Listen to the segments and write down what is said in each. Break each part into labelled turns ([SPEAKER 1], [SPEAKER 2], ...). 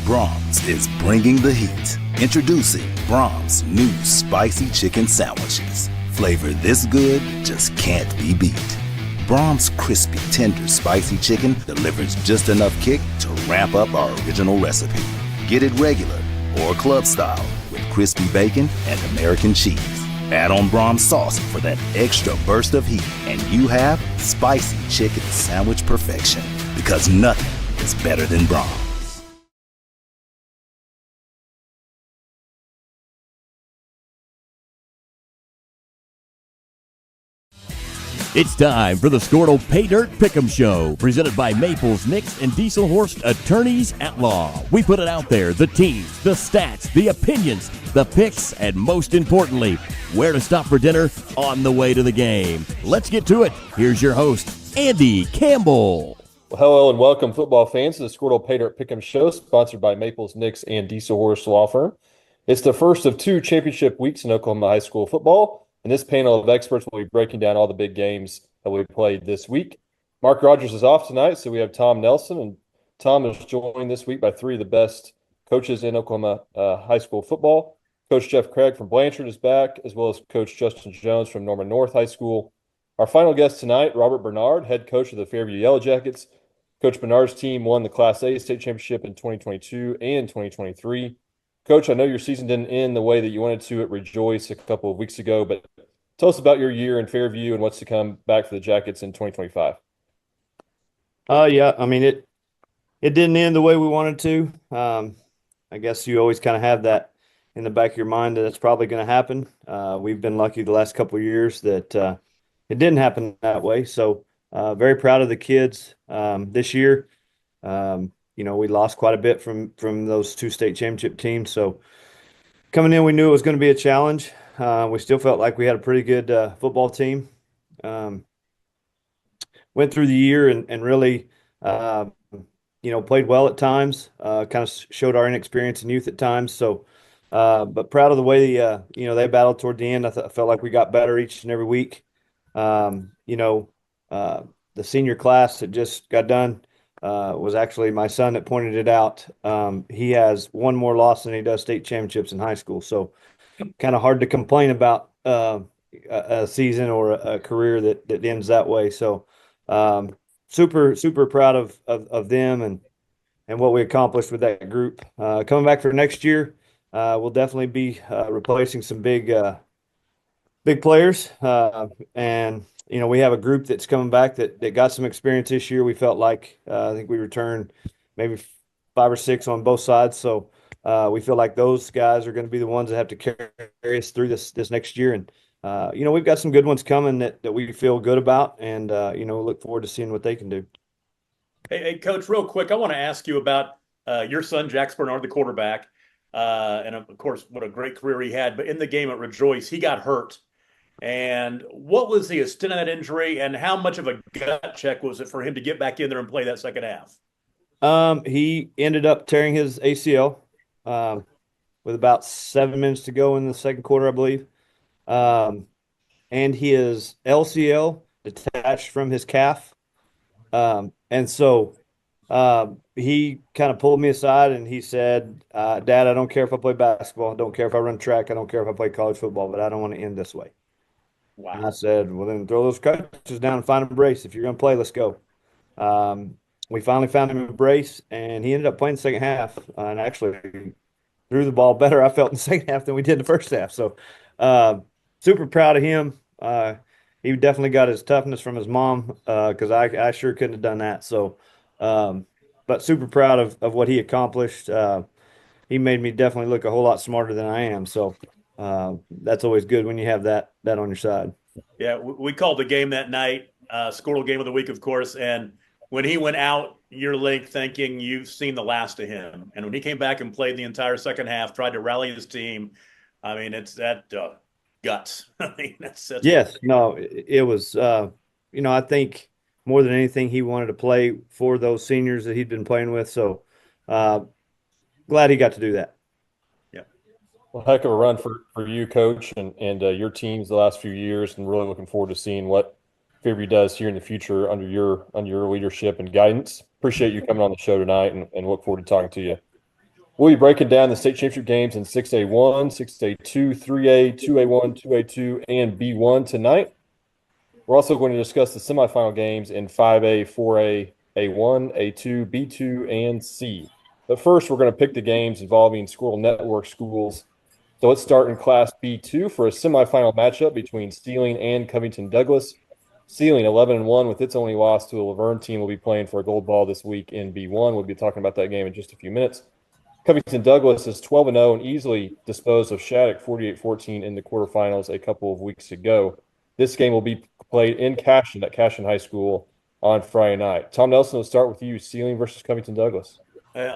[SPEAKER 1] Brahms is bringing the heat. Introducing Brahms' new spicy chicken sandwiches. Flavor this good just can't be beat. Brahms' crispy, tender, spicy chicken delivers just enough kick to ramp up our original recipe. Get it regular or club style with crispy bacon and American cheese. Add on Brahms sauce for that extra burst of heat, and you have spicy chicken sandwich perfection. Because nothing is better than Brahms.
[SPEAKER 2] It's time for the Skordle Pay Dirt Pick'em Show, presented by Maples, Nix, and Dieselhorst Attorneys at Law. We put it out there, the teams, the stats, the opinions, the picks, and most importantly, where to stop for dinner on the way to the game. Let's get to it. Here's your host, Andy Campbell.
[SPEAKER 3] Well, hello and welcome, football fans, to the Skordle Pay Dirt Pick'em Show, sponsored by Maples, Nix, and Dieselhorst Law Firm. It's the first of 2 championship weeks in Oklahoma high school football. And this panel of experts will be breaking down all the big games that we played this week. Mark Rogers is off tonight, so we have Tom Nelson. And Tom is joined this week by 3 of the best coaches in Oklahoma high school football. Coach Jeff Craig from Blanchard is back, as well as Coach Justin Jones from Norman North High School. Our final guest tonight, Robert Bernard, head coach of the Fairview Yellow Jackets. Coach Bernard's team won the Class A state championship in 2022 and 2023. Coach, I know your season didn't end the way that you wanted to at Rejoice a couple of weeks ago, but tell us about your year in Fairview and what's to come back for the Jackets in 2025.
[SPEAKER 4] Yeah, I mean, it didn't end the way we wanted to. I guess you always kind of have that in the back of your mind that it's probably going to happen. We've been lucky the last couple of years that it didn't happen that way. So very proud of the kids this year. We lost quite a bit from those 2 state championship teams. So coming in, we knew it was going to be a challenge. We still felt like we had a pretty good football team. Went through the year and really, played well at times, kind of showed our inexperience in youth at times. So, but proud of the way, they battled toward the end. I felt like we got better each and every week. The senior class that just got done was actually my son that pointed it out. He has 1 more loss than he does state championships in high school. So kind of hard to complain about a season or a career that ends that way. So super, super proud of them and what we accomplished with that group. Coming back for next year, we'll definitely be replacing some big players. And we have a group that's coming back that got some experience this year. We felt like I think we returned maybe 5 or 6 on both sides. So we feel like those guys are going to be the ones that have to carry us through this next year. And we've got some good ones coming that we feel good about, and look forward to seeing what they can do.
[SPEAKER 5] Hey, Coach, real quick, I want to ask you about your son, Jax Bernard, the quarterback, and of course, what a great career he had. But in the game at Rejoice, he got hurt. And what was the extent of that injury, and how much of a gut check was it for him to get back in there and play that second half?
[SPEAKER 4] He ended up tearing his ACL with about 7 minutes to go in the second quarter, I believe. And his LCL detached from his calf. And so he kind of pulled me aside and he said, Dad, I don't care if I play basketball. I don't care if I run track. I don't care if I play college football, but I don't want to end this way. Wow. And I said, well, then throw those crutches down and find a brace. If you're going to play, let's go. We finally found him a brace, and he ended up playing the second half and actually threw the ball better, I felt, in the second half than we did in the first half. So super proud of him. He definitely got his toughness from his mom because I sure couldn't have done that. So, but super proud of what he accomplished. He made me definitely look a whole lot smarter than I am. So that's always good when you have that on your side.
[SPEAKER 5] Yeah, we called the game that night, Skordle game of the week, of course, and when he went out, you're like thinking you've seen the last of him. And when he came back and played the entire second half, tried to rally his team, I mean, it's that guts. I mean, that's
[SPEAKER 4] yes, no, it was, I think more than anything, he wanted to play for those seniors that he'd been playing with. So glad he got to do that.
[SPEAKER 3] Yeah. Well, heck of a run for you, Coach, and your teams the last few years, and really looking forward to seeing what Fairview does here in the future under your leadership and guidance. Appreciate you coming on the show tonight and look forward to talking to you. We'll be breaking down the state championship games in 6A1, 6A2, 3A, 2A1, 2A2, and B1 tonight. We're also going to discuss the semifinal games in 5A, 4A, A1, A2, B2, and C. But first, we're going to pick the games involving Skordle Network schools. So let's start in Class B2 for a semifinal matchup between Steeling and Covington Douglas. Steeling 11-1 with its only loss to a Laverne team will be playing for a gold ball this week in B1. We'll be talking about that game in just a few minutes. Covington Douglas is 12-0 and easily disposed of Shattuck 48-14 in the quarterfinals a couple of weeks ago. This game will be played in Cashion at Cashion High School on Friday night. Tom Nelson, will start with you. Steeling versus Covington Douglas.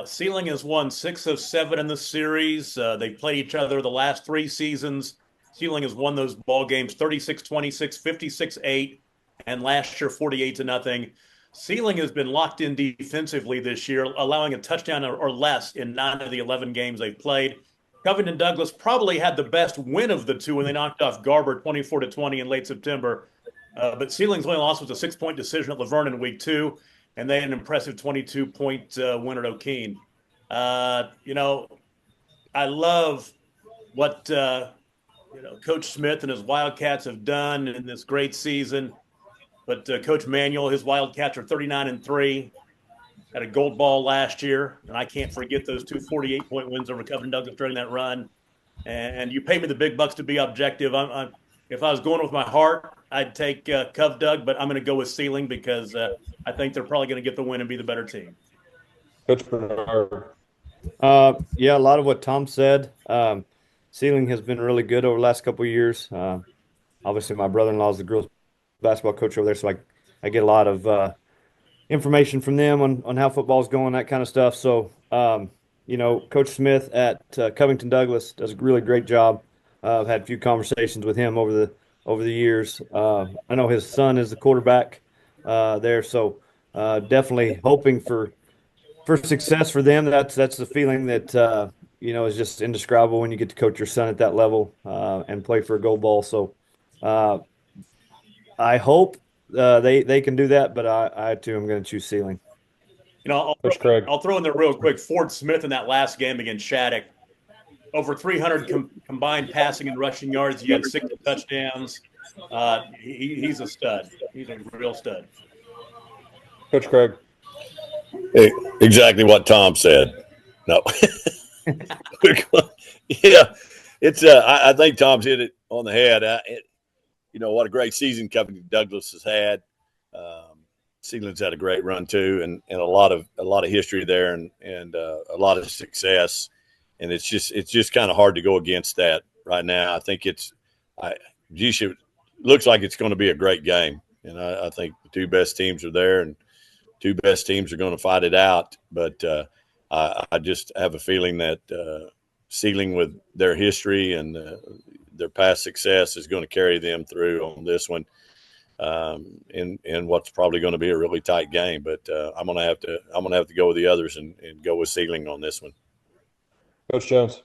[SPEAKER 5] Sealing has won 6 of 7 in the series. They've played each other the last 3 seasons. Sealing has won those ball games 36-26, 56-8, and last year 48-0. Sealing has been locked in defensively this year, allowing a touchdown or less in 9 of the 11 games they've played. Covington Douglas probably had the best win of the two when they knocked off Garber 24-20 in late September. But Sealing's only loss was a 6-point decision at Laverne in week 2. And they had an impressive 22-point win at O'Keene. I love what Coach Smith and his Wildcats have done in this great season. But Coach Manuel, his Wildcats are 39-3, had a gold ball last year, and I can't forget those 2 48-point wins over Covington Douglas during that run. And you pay me the big bucks to be objective. If I was going with my heart, I'd take Cov Doug, but I'm going to go with Sealing because I think they're probably going to get the win and be the better team.
[SPEAKER 3] Coach Bernard.
[SPEAKER 4] Yeah, a lot of what Tom said. Sealing has been really good over the last couple of years. Obviously, my brother-in-law is the girls basketball coach over there, so I get a lot of information from them on how football's going, that kind of stuff. So, Coach Smith at Covington Douglas does a really great job. I've had a few conversations with him over the years. I know his son is the quarterback there, so definitely hoping for success for them. That's the feeling that is just indescribable when you get to coach your son at that level and play for a gold ball. So I hope they can do that, but I too am going to choose Sealing.
[SPEAKER 5] I'll throw in there real quick. Ford Smith in that last game against Shattuck, over 300 combined passing and rushing yards. He had 6 touchdowns. He's a stud. He's a real stud.
[SPEAKER 3] Coach Craig.
[SPEAKER 6] Exactly what Tom said. No. Yeah, it's. I think Tom's hit it on the head. What a great season Covington Douglas has had. Sealing's had a great run too, and a lot of history there, and a lot of success. And it's just kind of hard to go against that right now. I think it looks like it's going to be a great game, and I think the 2 best teams are there, and 2 best teams are going to fight it out. But I just have a feeling that Sealing, with their history and their past success, is going to carry them through on this one. In what's probably going to be a really tight game, but I'm gonna have to go with the others and go with Sealing on this one.
[SPEAKER 3] Coach Jones.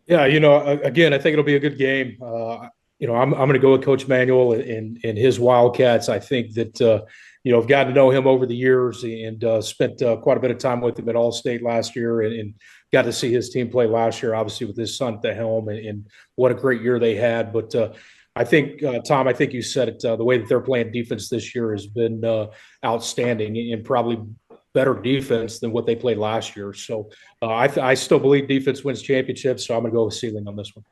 [SPEAKER 7] Yeah, again, I think it'll be a good game. I'm going to go with Coach Manuel and his Wildcats. I think that I've gotten to know him over the years and spent quite a bit of time with him at All-State last year and got to see his team play last year, obviously with his son at the helm, and what a great year they had. But I think, Tom, I think you said it, the way that they're playing defense this year has been outstanding and probably better defense than what they played last year. So I still believe defense wins championships, so I'm going to go with Sealing on this one.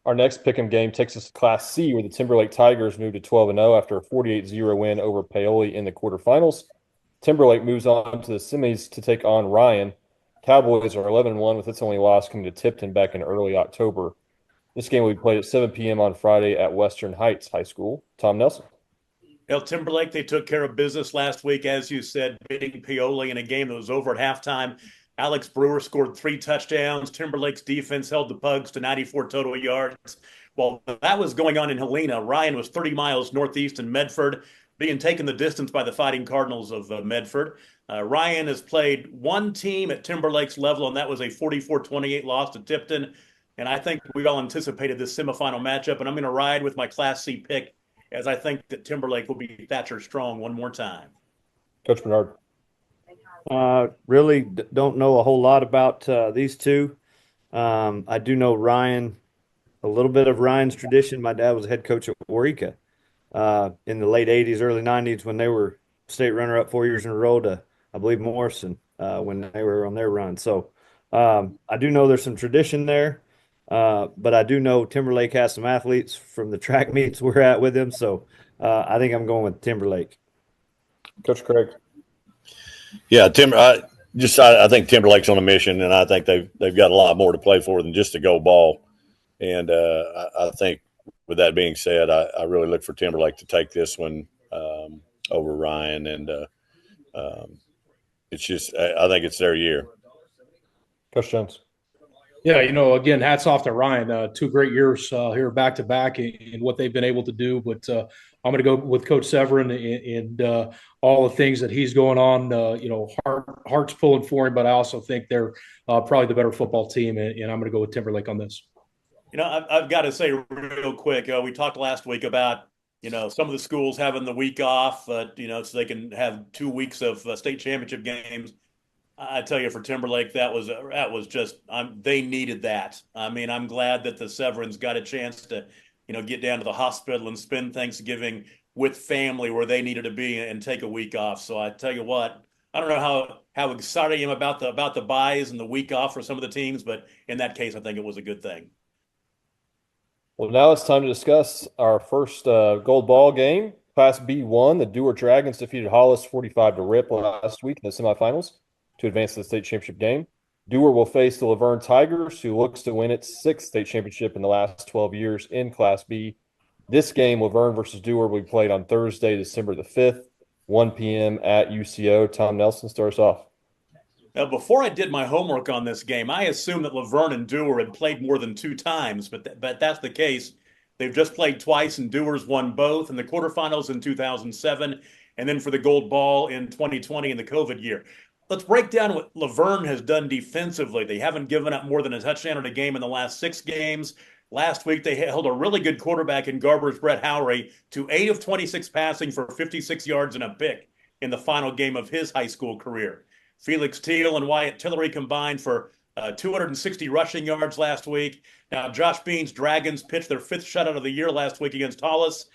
[SPEAKER 3] Our next pick'em game takes us to Class C, where the Timberlake Tigers moved to 12-0 after a 48-0 win over Paoli in the quarterfinals. Timberlake moves on to the semis to take on Ryan. Cowboys are 11-1 with its only loss coming to Tipton back in early October. This game will be played at 7 p.m. on Friday at Western Heights High School. Tom Nelson.
[SPEAKER 5] Timberlake, they took care of business last week, as you said, beating Paoli in a game that was over at halftime. Alex Brewer scored 3 touchdowns. Timberlake's defense held the Pugs to 94 total yards. While that was going on in Helena, Ryan was 30 miles northeast in Medford, being taken the distance by the Fighting Cardinals of Medford. Ryan has played one team at Timberlake's level, and that was a 44-28 loss to Tipton. And I think we all anticipated this semifinal matchup, and I'm going to ride with my Class C pick, as I think that Timberlake will be Thatcher strong one more time.
[SPEAKER 3] Coach Bernard.
[SPEAKER 4] Really don't know a whole lot about these two. I do know Ryan, a little bit of Ryan's tradition. My dad was a head coach at Waurika in the late 80s, early 90s when they were state runner-up 4 years in a row to, I believe, Morrison when they were on their run. So I do know there's some tradition there, but I do know Timberlake has some athletes from the track meets we're at with him. So I think I'm going with Timberlake.
[SPEAKER 3] Coach Craig.
[SPEAKER 6] Yeah, I think Timberlake's on a mission, and I think they've got a lot more to play for than just a gold ball. And I think, with that being said, I really look for Timberlake to take this one over Ryan, and it's just I think it's their year.
[SPEAKER 3] Coach Jones.
[SPEAKER 7] Yeah, again, hats off to Ryan. 2 great years here back to back in what they've been able to do. But I'm going to go with Coach Severin and all the things that he's going on. Heart's pulling for him, but I also think they're probably the better football team, and I'm going to go with Timberlake on this.
[SPEAKER 5] I've got to say real quick, we talked last week about, some of the schools having the week off, so they can have 2 weeks of state championship games. I tell you, for Timberlake, that was just they needed that. I mean, I'm glad that the Severins got a chance to, get down to the hospital and spend Thanksgiving with family where they needed to be and take a week off. So I tell you what, I don't know how excited I am about the buys and the week off for some of the teams, but in that case, I think it was a good thing.
[SPEAKER 3] Well, now it's time to discuss our first gold ball game. Class B1, the Dewar Dragons defeated Hollis 45-rip last week in the semifinals to advance to the state championship game. Dewar will face the Laverne Tigers, who looks to win its 6th state championship in the last 12 years in Class B. This game, Laverne versus Dewar, will be played on Thursday, December the 5th, 1 p.m. at UCO. Tom Nelson starts off.
[SPEAKER 5] Now, before I did my homework on this game, I assumed that Laverne and Dewar had played more than 2 times, but that's the case. They've just played twice, and Dewar's won both in the quarterfinals in 2007, and then for the gold ball in 2020 in the COVID year. Let's break down what Laverne has done defensively. They haven't given up more than a touchdown in a game in the last 6 games. Last week, they held a really good quarterback in Garber's Brett Howery to 8 of 26 passing for 56 yards and a pick in the final game of his high school career. Felix Teal and Wyatt Tillery combined for 260 rushing yards last week. Now, Josh Bean's Dragons pitched their 5th shutout of the year last week against Hollis.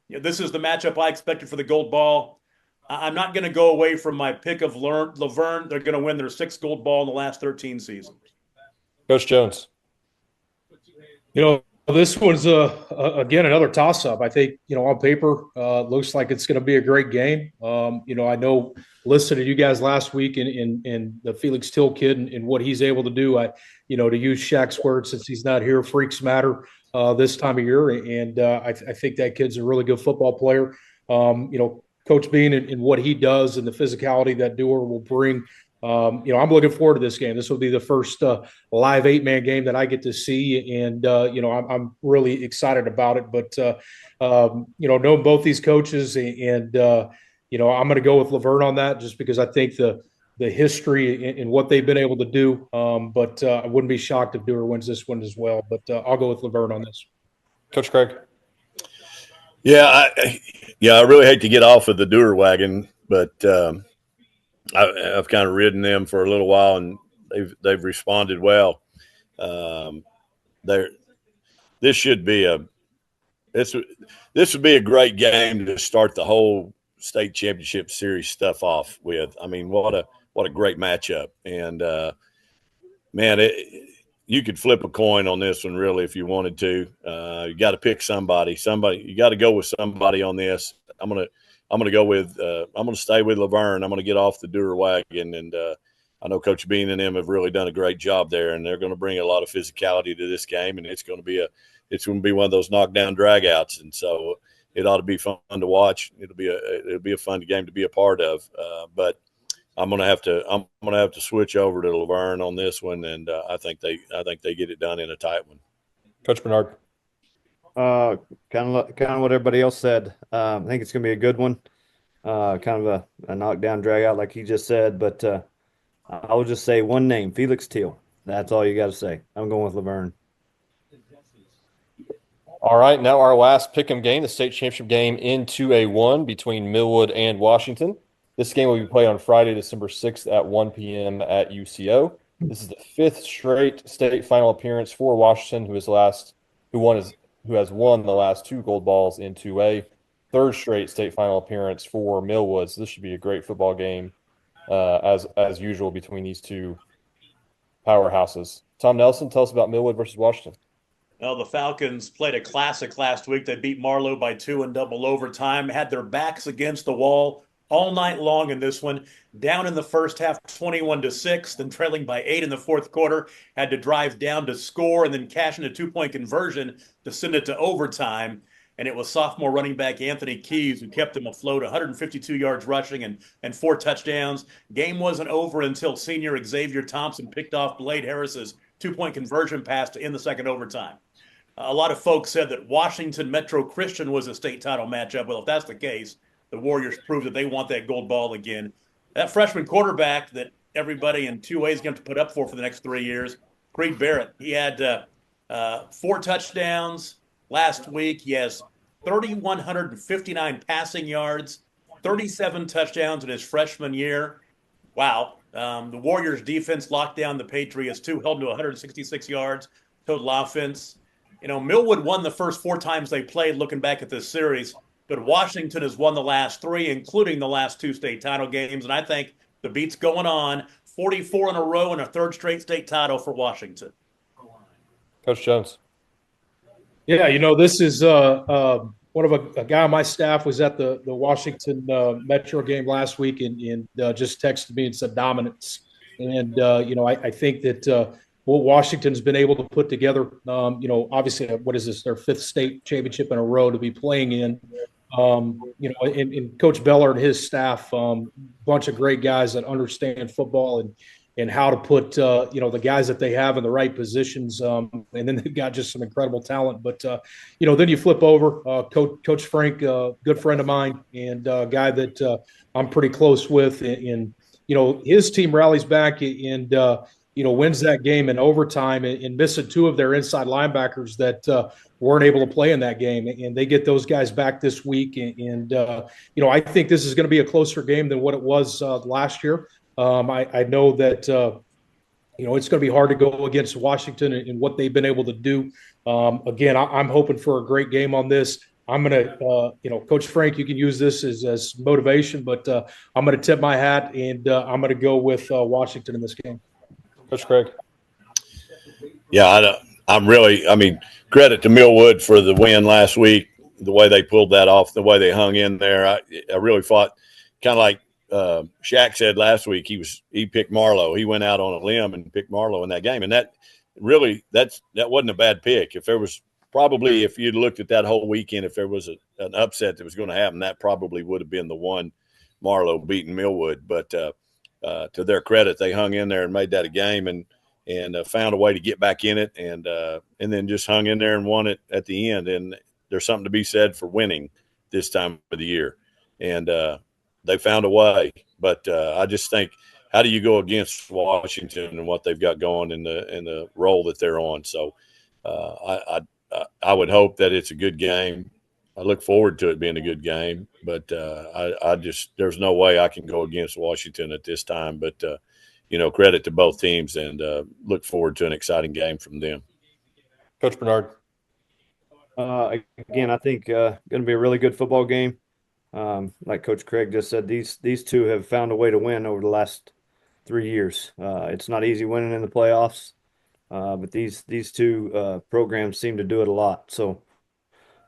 [SPEAKER 5] This is the matchup I expected for the gold ball. I'm not going to go away from my pick of Laverne. They're going to win their 6th gold ball in the last 13 seasons.
[SPEAKER 3] Coach Jones.
[SPEAKER 7] This one's again another toss-up. I think on paper looks like it's going to be a great game. I know listening to you guys last week in the Felix Till kid and what he's able to do. To use Shaq's words, since he's not here, freaks matter this time of year, and I think that kid's a really good football player. Coach Bean and what he does and the physicality that Dewar will bring. I'm looking forward to this game. This will be the first live 8-man game that I get to see, and I'm really excited about it. But knowing both these coaches, and I'm going to go with Laverne on that, just because I think the history and what they've been able to do. But I wouldn't be shocked if Dewar wins this one as well. But I'll go with Laverne on this.
[SPEAKER 3] Coach Craig.
[SPEAKER 6] Yeah, I really hate to get off of the Dewar wagon, but I've kind of ridden them for a little while, and they've responded well. This would be a great game to start the whole state championship series stuff off with. I mean, what a great matchup, and man, you could flip a coin on this one really if you wanted to. You got to pick somebody. You got to go with somebody on this. I'm gonna go with. I'm gonna stay with Laverne. I'm gonna get off the Dewar wagon, and I know Coach Bean and them have really done a great job there, and they're going to bring a lot of physicality to this game, and it's going to be one of those knockdown dragouts, and so it ought to be fun to watch. It'll be a fun game to be a part of, but I'm gonna have to switch over to Laverne on this one, and I think they get it done in a tight one.
[SPEAKER 3] Coach Bernard.
[SPEAKER 4] Kind of what everybody else said. I think it's gonna be a good one. Kind of a knockdown drag out, like he just said. But I will just say one name: Felix Teal. That's all you got to say. I'm going with Laverne.
[SPEAKER 3] All right, now our last pick'em game, the state championship game in 2A1 between Millwood and Washington. This game will be played on Friday, December 6th at 1 p.m. at UCO. This is the fifth straight state final appearance for Washington, who has won the last two gold balls in 2A. Third straight state final appearance for Millwood. So this should be a great football game, as usual, between these two powerhouses. Tom Nelson, tell us about Millwood versus Washington.
[SPEAKER 5] Well, the Falcons played a classic last week. They beat Marlowe by 2 in double overtime, had their backs against the wall all night long in this one. Down in the first half, 21-6, then trailing by 8 in the fourth quarter, had to drive down to score and then cash in a 2-point conversion to send it to overtime. And it was sophomore running back Anthony Keys who kept them afloat, 152 yards rushing and 4 touchdowns. Game wasn't over until senior Xavier Thompson picked off Blade Harris's 2-point conversion pass to end the second overtime. A lot of folks said that Washington Metro Christian was a state title matchup. Well, if that's the case, the Warriors proved that they want that gold ball again. That freshman quarterback that everybody in 2A is going to put up for the next 3 years, Creed Barrett, he had 4 touchdowns last week. He has 3,159 passing yards, 37 touchdowns in his freshman year. Wow. The Warriors defense locked down the Patriots too, held them to 166 yards total offense. You know, Millwood won the first 4 times they played looking back at this series, but Washington has won the last 3, including the last 2 state title games. And I think the beat's going on. 44 in a row and a third straight state title for Washington.
[SPEAKER 3] Coach Jones.
[SPEAKER 7] Yeah, you know, this is one of a guy on my staff was at the Washington Metro game last week and just texted me and said dominance. And, you know, I think that what Washington's been able to put together, you know, obviously, what is this, their 5th state championship in a row to be playing in. You know, and Coach Beller and his staff, bunch of great guys that understand football and how to put, you know, the guys that they have in the right positions. And then they've got just some incredible talent. But, you know, then you flip over, Coach Frank, good friend of mine and a guy that I'm pretty close with. And, you know, his team rallies back and, you know, wins that game in overtime and missing 2 of their inside linebackers that weren't able to play in that game. And they get those guys back this week. And you know, I think this is going to be a closer game than what it was last year. I know that, you know, it's going to be hard to go against Washington and what they've been able to do. Again, I'm hoping for a great game on this. I'm going to, you know, Coach Frank, you can use this as motivation, but I'm going to tip my hat and I'm going to go with Washington in this game.
[SPEAKER 3] Coach Craig.
[SPEAKER 6] Yeah, I mean, credit to Millwood for the win last week, the way they pulled that off, the way they hung in there. I really thought, kind of like Shaq said last week, he picked Marlowe. He went out on a limb and picked Marlowe in that game. And that wasn't a bad pick. If you'd looked at that whole weekend, if there was an upset that was going to happen, that probably would have been the one, Marlowe beating Millwood. But to their credit, they hung in there and made that a game and found a way to get back in it and then just hung in there and won it at the end. And there's something to be said for winning this time of the year. And they found a way. But I just think, how do you go against Washington and what they've got going in the role that they're on? So I would hope that it's a good game. I look forward to it being a good game, but there's no way I can go against Washington at this time. But you know, credit to both teams and look forward to an exciting game from them.
[SPEAKER 3] Coach Bernard.
[SPEAKER 4] Again, I think going to be a really good football game. Like Coach Craig just said, these two have found a way to win over the last 3 years. It's not easy winning in the playoffs, but these two programs seem to do it a lot. So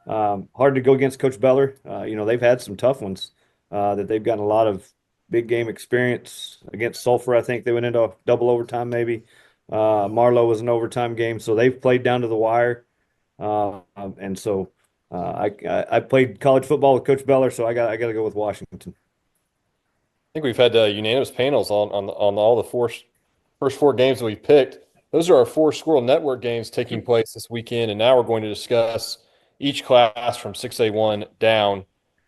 [SPEAKER 4] hard to go against Coach Beller. You know, they've had some tough ones that they've gotten a lot of big game experience against Sulphur. I think they went into double overtime maybe. Marlowe was an overtime game, so they've played down to the wire. And so I played college football with Coach Beller, so I got to go with Washington.
[SPEAKER 3] I think we've had unanimous panels on all the first 4 games that we picked. Those are our 4 Skordle Network games taking place this weekend, and now we're going to discuss each class from 6A1 down.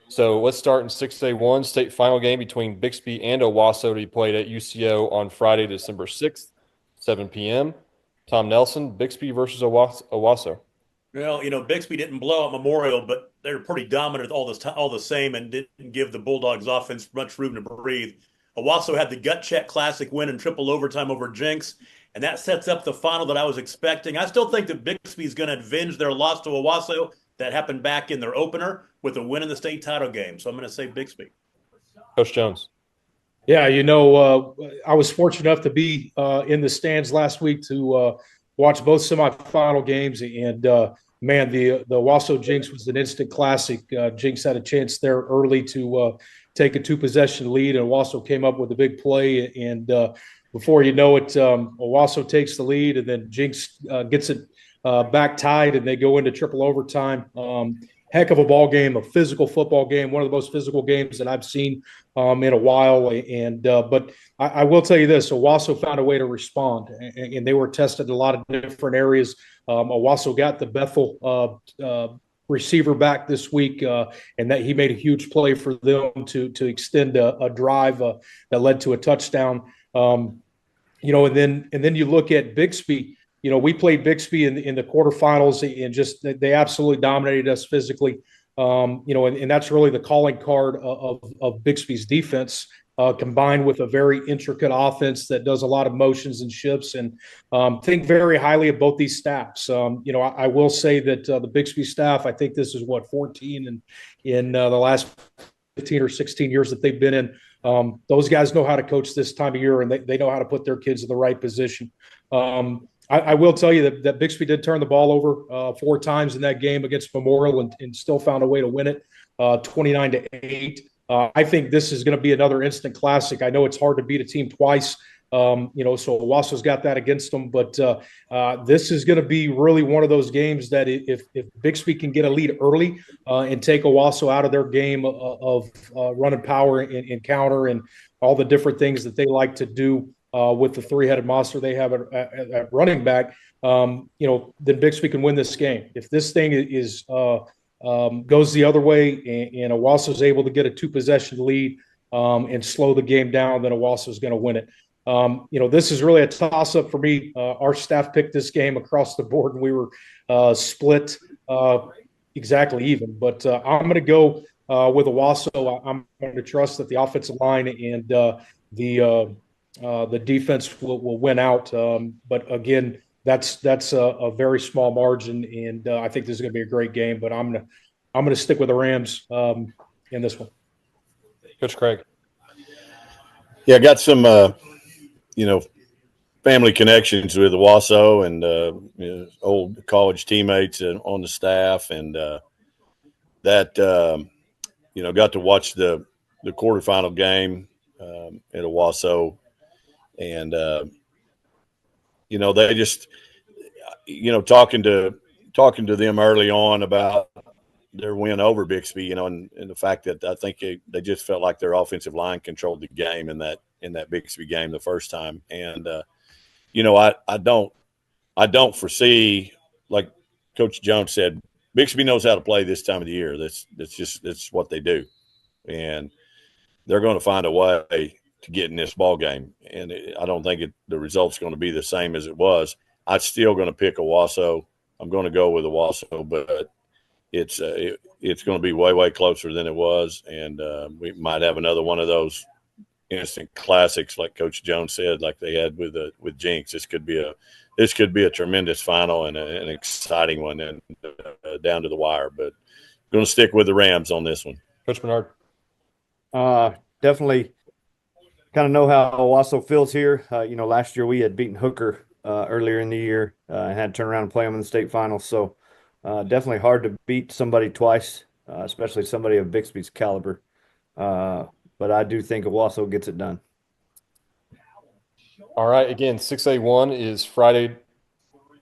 [SPEAKER 3] So let's start in 6A1, state final game between Bixby and Owasso to be played at UCO on Friday, December 6th, 7 p.m. Tom Nelson, Bixby versus Owasso.
[SPEAKER 5] Well, Bixby didn't blow out Memorial, but they're pretty dominant all this time, all the same, and didn't give the Bulldogs offense much room to breathe. Owasso had the gut check classic win in triple overtime over Jinx, and that sets up the final that I was expecting. I still think that Bixby is going to avenge their loss to Owasso that happened back in their opener with a win in the state title game. So I'm going to say Bixby.
[SPEAKER 3] Coach Jones.
[SPEAKER 7] Yeah, I was fortunate enough to be in the stands last week to watch both semifinal games, and man, the Wasso Jinx was an instant classic. Jinx had a chance there early to take a two-possession lead, and Wasso came up with a big play, and before you know it, Wasso takes the lead, and then Jinx gets it back tied, and they go into triple overtime. Heck of a ball game, a physical football game, one of the most physical games that I've seen in a while. And but I will tell you this: Owasso found a way to respond, and they were tested in a lot of different areas. Owasso got the Bethel receiver back this week, and that he made a huge play for them to extend a drive that led to a touchdown. And then you look at Bixby. We played Bixby in the quarterfinals, and just they absolutely dominated us physically. And that's really the calling card of Bixby's defense, combined with a very intricate offense that does a lot of motions and shifts. And think very highly of both these staffs. I will say that the Bixby staff, I think this is 14 in the last 15 or 16 years that they've been in. Those guys know how to coach this time of year, and they know how to put their kids in the right position. I will tell you that Bixby did turn the ball over 4 times in that game against Memorial and still found a way to win it 29-8. I think this is going to be another instant classic. I know it's hard to beat a team twice. So Owasso's got that against them, but this is going to be really one of those games that if Bixby can get a lead early and take Owasso out of their game of running power and counter and all the different things that they like to do with the three-headed monster they have at running back, then Bixby can win this game. If this thing goes the other way and Owasso is able to get a 2-possession lead and slow the game down, then Owasso is going to win it. This is really a toss-up for me. Our staff picked this game across the board, and we were split exactly even. But I'm going to go with Owasso. I'm going to trust that the offensive line and the defense will win out. But again, that's a very small margin, and I think this is going to be a great game. But I'm going to stick with the Rams in this one.
[SPEAKER 3] Coach Craig.
[SPEAKER 6] Yeah, I got some family connections with Owasso and old college teammates on the staff, and that got to watch the quarterfinal game at Owasso. And, they just, talking to them early on about their win over Bixby, and the fact that I think they just felt like their offensive line controlled the game in that Bixby game the first time. And, I don't foresee, like Coach Jones said, Bixby knows how to play this time of the year. That's what they do. And they're going to find a way to get in this ball game, and I don't think the result's going to be the same as it was. I'm still going to pick Owasso. I'm going to go with Owasso, but it's going to be way closer than it was, and we might have another one of those instant classics, like Coach Jones said, like they had with Jinx. This could be a tremendous final and an exciting one, and down to the wire. But I'm going to stick with the Rams on this one.
[SPEAKER 3] Coach Bernard.
[SPEAKER 4] Definitely. Kind of know how Owasso feels here. Last year we had beaten Hooker earlier in the year and had to turn around and play them in the state finals. So definitely hard to beat somebody twice, especially somebody of Bixby's caliber. But I do think Owasso gets it done.
[SPEAKER 3] All right. Again, 6A1 is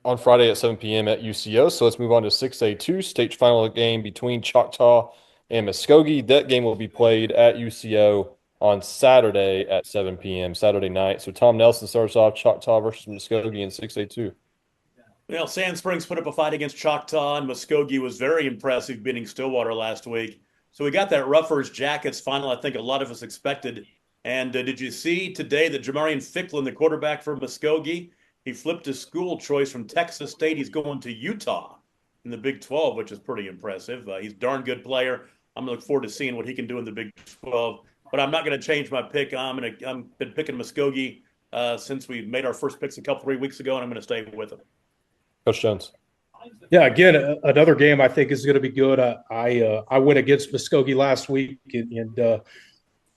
[SPEAKER 3] on Friday at 7 p.m. at UCO. So let's move on to 6A2, state final game between Choctaw and Muskogee. That game will be played at UCO on Saturday at 7 p.m., Saturday night. So Tom Nelson starts off Choctaw versus Muskogee in 6A2.
[SPEAKER 5] Well, Sand Springs put up a fight against Choctaw, and Muskogee was very impressive beating Stillwater last week. So we got that Ruffers Jackets final I think a lot of us expected. And did you see today that Jamarian Ficklin, the quarterback for Muskogee, he flipped his school choice from Texas State. He's going to Utah. in the Big 12, which is pretty impressive. He's a darn good player. I'm looking forward to seeing what he can do in the Big 12. But I'm not going to change my pick. I've been picking Muskogee since we made our first picks 3 weeks ago, and I'm going to stay with him.
[SPEAKER 3] Coach Jones.
[SPEAKER 7] Yeah, again, another game I think is going to be good. I went against Muskogee last week, and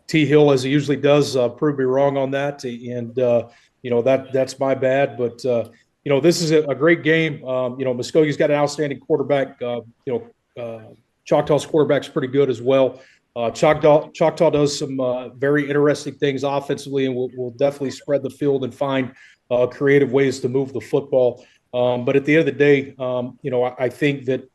[SPEAKER 7] T. Hill, as he usually does, proved me wrong on that, and that's my bad. But this is a great game. Muskogee's got an outstanding quarterback. Choctaw's quarterback's pretty good as well. Choctaw does some very interesting things offensively, and will definitely spread the field and find creative ways to move the football. But at the end of the day, I think that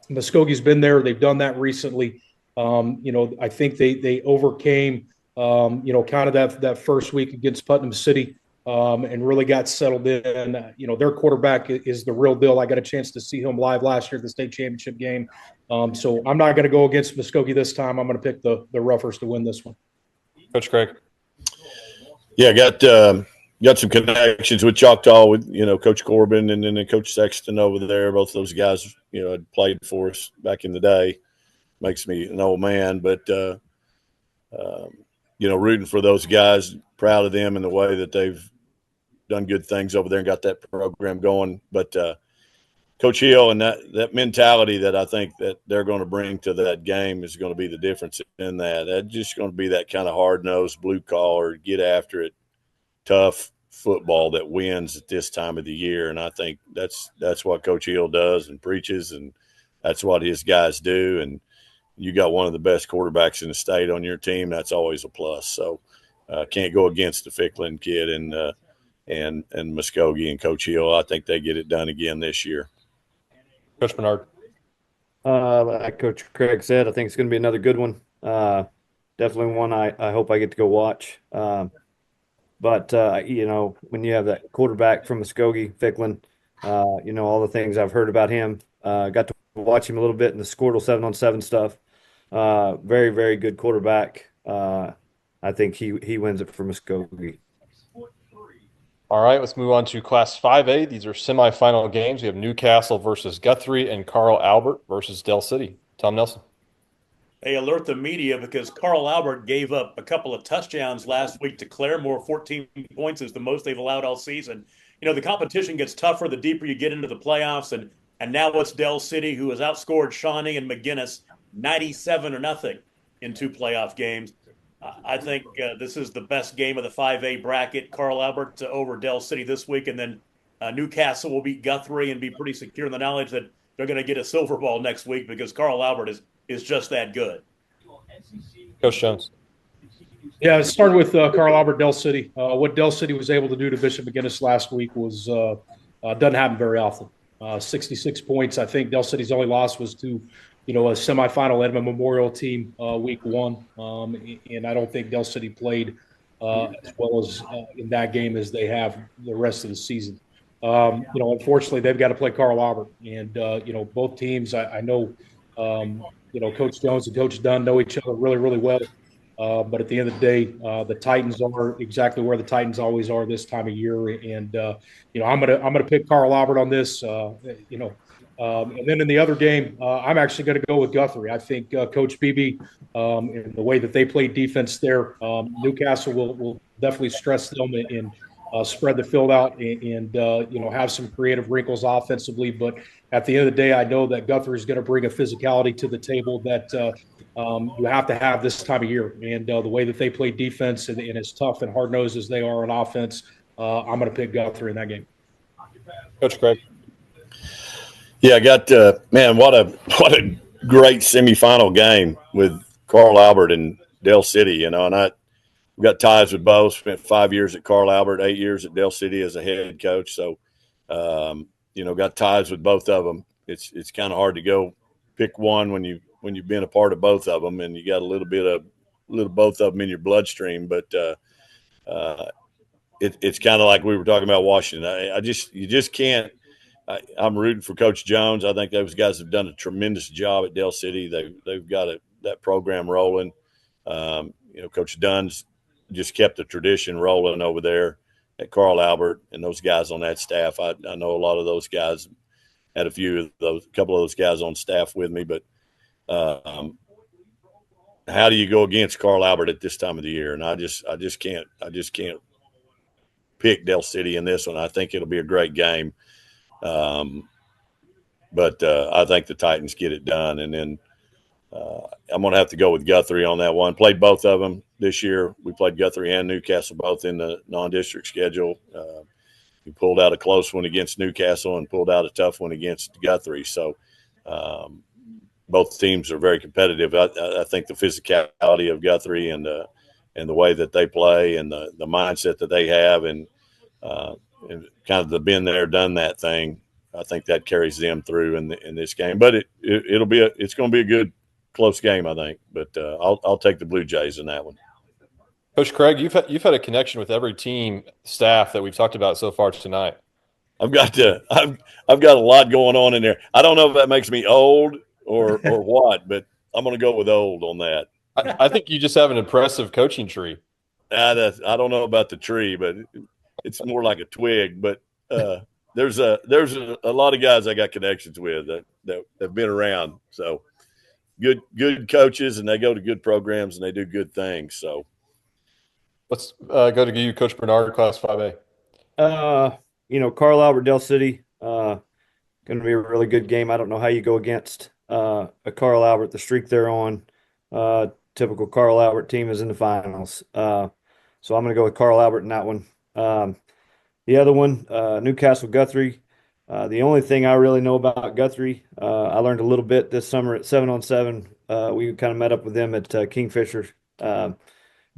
[SPEAKER 7] Muskogee's been there. They've done that recently. I think they overcame, kind of that first week against Putnam City, and really got settled in. Their quarterback is the real deal. I got a chance to see him live last year at the state championship game. So I'm not going to go against Muskogee this time. I'm going to pick the Roughers to win this one.
[SPEAKER 3] Coach Craig.
[SPEAKER 6] Yeah, got some connections with Choctaw with, Coach Corbin and then Coach Sexton over there. Both those guys, had played for us back in the day. Makes me an old man, but, rooting for those guys, proud of them and the way that they've done good things over there and got that program going. But Coach Hill and that mentality that I think that they're going to bring to that game is going to be the difference in that. That's just going to be that kind of hard-nosed, blue-collar, get after it, tough football that wins at this time of the year. And I think that's what Coach Hill does and preaches, and that's what his guys do. And you got one of the best quarterbacks in the state on your team. That's always a plus. So can't go against the Ficklin kid and Muskogee and Coach Hill. I think they get it done again this year.
[SPEAKER 3] Coach Bernard.
[SPEAKER 4] Like Coach Craig said, I think it's going to be another good one. Definitely one I hope I get to go watch. But when you have that quarterback from Muskogee, Ficklin, all the things I've heard about him, got to watch him a little bit in the Skordle 7-on-7 stuff. Very, very good quarterback. I think he wins it for Muskogee.
[SPEAKER 3] All right, let's move on to Class 5A. These are semifinal games. We have Newcastle versus Guthrie and Carl Albert versus Dell City. Tom Nelson.
[SPEAKER 5] Hey, alert the media because Carl Albert gave up a couple of touchdowns last week to Claremore. 14 points is the most they've allowed all season. The competition gets tougher the deeper you get into the playoffs, and now it's Dell City, who has outscored Shawnee and McGinnis 97-0 in 2 playoff games. I think this is the best game of the 5A bracket. Carl Albert over Dell City this week, and then Newcastle will beat Guthrie and be pretty secure in the knowledge that they're going to get a silver ball next week because Carl Albert is just that good.
[SPEAKER 3] Coach Jones.
[SPEAKER 7] Yeah, it started with Carl Albert, Dell City. What Dell City was able to do to Bishop McGinnis last week was doesn't happen very often. 66 points. I think Dell City's only loss was to a semifinal Edmond Memorial team week 1. And I don't think Dell City played as well as in that game as they have the rest of the season. Unfortunately, they've got to play Carl Albert. And, both teams, I know, Coach Jones and Coach Dunn know each other really, really well. But at the end of the day, the Titans are exactly where the Titans always are this time of year. And, I'm gonna pick Carl Albert on this, and then in the other game, I'm actually going to go with Guthrie. I think Coach Beebe, and the way that they play defense there, Newcastle will definitely stress them and spread the field out and have some creative wrinkles offensively. But at the end of the day, I know that Guthrie is going to bring a physicality to the table that you have to have this time of year. And the way that they play defense and as tough and hard-nosed as they are on offense, I'm going to pick Guthrie in that game.
[SPEAKER 3] Coach Craig.
[SPEAKER 6] Yeah, I got what a great semifinal game with Carl Albert and Dell City, and we got ties with both. Spent 5 years at Carl Albert, 8 years at Dell City as a head coach. So, got ties with both of them. It's kind of hard to go pick one when you've been a part of both of them, and you got a little both of them in your bloodstream. But it's kind of like we were talking about Washington. You just can't. I'm rooting for Coach Jones. I think those guys have done a tremendous job at Dell City. They've got that program rolling. Coach Dunn's just kept the tradition rolling over there at Carl Albert, and those guys on that staff. I know a lot of those guys had a couple of those guys on staff with me. But how do you go against Carl Albert at this time of the year? And I just can't pick Del City in this one. I think it'll be a great game. But I think the Titans get it done. And then I'm going to have to go with Guthrie on that one. Played both of them this year. We played Guthrie and Newcastle both in the non-district schedule. We pulled out a close one against Newcastle and pulled out a tough one against Guthrie. So both teams are very competitive. I think the physicality of Guthrie and the way that they play and the mindset that they have and kind of the been there, done that thing, I think that carries them through in this game. But it's going to be a good close game, I think. But I'll take the Blue Jays in that one.
[SPEAKER 3] Coach Craig, you've had a connection with every team staff that we've talked about so far tonight.
[SPEAKER 6] I've got a lot going on in there. I don't know if that makes me old or what, but I'm going to go with old on that.
[SPEAKER 3] I think you just have an impressive coaching tree.
[SPEAKER 6] I don't know about the tree, but it's more like a twig. But there's a lot of guys I got connections with that have been around. So good coaches, and they go to good programs and they do good things. So
[SPEAKER 3] let's go to you, Coach Bernard, Class 5A.
[SPEAKER 4] Carl Albert, Del City, going to be a really good game. I don't know how you go against a Carl Albert. The streak they're on, typical Carl Albert team is in the finals. So I'm going to go with Carl Albert in that one. The other one, Newcastle Guthrie. The only thing I really know about Guthrie, I learned a little bit this summer at 7-on-7. We kind of met up with them at Kingfisher.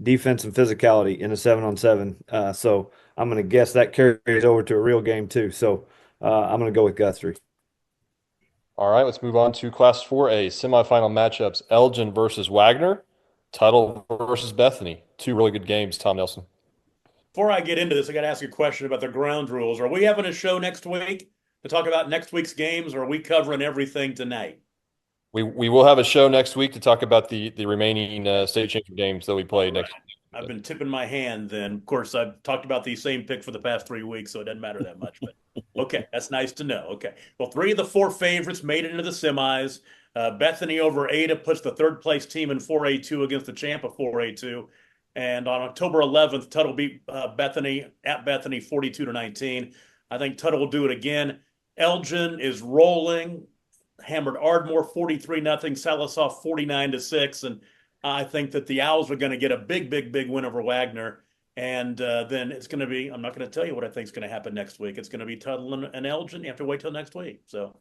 [SPEAKER 4] Defense and physicality in a 7-on-7. So I'm going to guess that carries over to a real game too. So I'm going to go with Guthrie.
[SPEAKER 3] All right, let's move on to Class 4A semifinal matchups: Elgin versus Wagner, Tuttle versus Bethany. Two really good games. Tom Nelson.
[SPEAKER 5] Before I get into this, I got to ask you a question about the ground rules. Are we having a show next week to talk about next week's games, or are we covering everything tonight?
[SPEAKER 3] We will have a show next week to talk about the remaining state championship games that we play next week.
[SPEAKER 5] I've been tipping my hand then. Of course, I've talked about the same pick for the past 3 weeks, so it doesn't matter that much. But okay, that's nice to know. Okay. Well, 3 of the 4 favorites made it into the semis. Bethany over Ada puts the third-place team in 4A2 against the champ of 4A2. And on October 11th, Tuttle beat Bethany at Bethany 42-19. I think Tuttle will do it again. Elgin is rolling. Hammered Ardmore 43-0, Salisaw 49-6, and I think that the Owls are going to get a big win over Wagner, and then it's going to be. I'm not going to tell you what I think is going to happen next week. It's going to be Tuttle and Elgin. You have to wait till next week. So